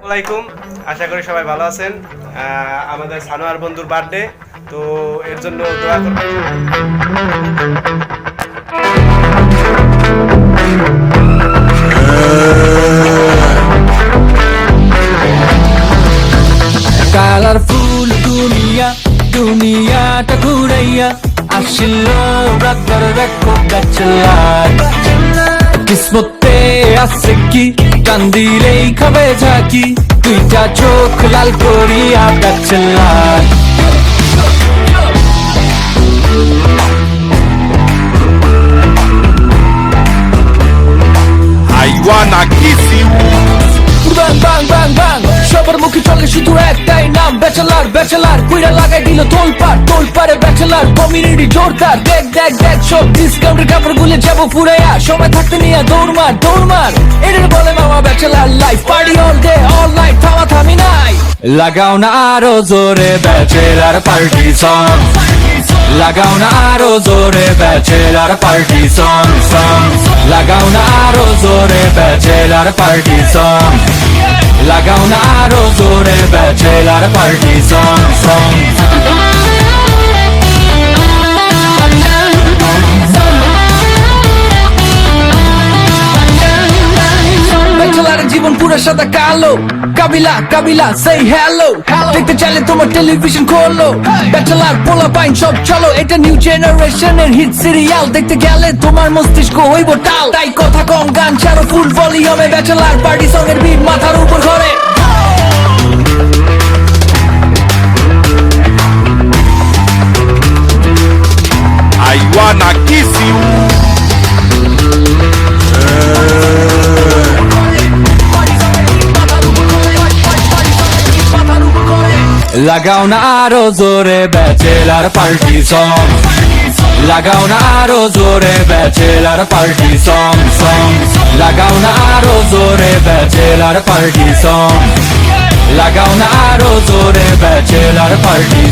আসসালামাইকুম, আশা করি সবাই ভালো আছেন। আমাদের সানোয়ার বন্ধুর বার্থডে, তো এর জন্য দোয়া করবেন। কালারফুল দুনিয়াটা ঘুরাইয়া আসিল রাতার দেখো ব্যাচেলার। কিসমতে আছে কি টান দিলেই খাবে ঝাঁকি, দুইটা চোখ লাল করিয়া bachelor. I wanna kiss you. বাং বাং বাং বাং সবার মুখে চলে শুধু একটাই নাম, ব্যাচেলার ব্যাচেলার। কইরা লাগাই দিল তোলপাড়ে ব্যাচেলার। কমিউনিটি জোরদার, দেখ দেখ দেখ সব ডিসকাউন্টের কাপড় গুলে যাবো ফুরাইয়া। সময় থাকতে নিয়ে দৌড়মার এটার বলে মামা bachelor life. Party all day all night, থামা থামি নাই। লাগাও না আরো জোরে ব্যাচেলার পার্টি সং, লাগাও না আরো জোরে ব্যাচেলার পার্টি সং সং, লাগাও না আরো জোরে ব্যাচেলার পার্টি সং, লাগাও না আরো জোরে bachelor party song song. Bachelor জীবন পুরো সাদা কালো, কাবিলা সেই হ্যালো। দেখতে চাইলে তোমার টেলিভিশন খোলো, ব্যাচেলার পোলা পাইন সব চলো। এটা নিউ জেনারেশনের হিট সিরিয়াল, দেখতে গেলে তোমার মস্তিষ্ক হইব টাল। তাই কথা কম, গান ছাড়ো ফুল ভলিউমে, ব্যাচেলার পার্টি সং এর বিট মাথার উপর ঘরে। I wanna kiss you. লাগাও না আরো জোরে ব্যাচেলার পার্টি সং, লাগাও না আরো জোরে ব্যাচেলার পার্টি সং সং, লাগাও না আরো জোরে ব্যাচেলার পার্টি সং, লাগাও না আরো জোরে ব্যাচেলার পার্টি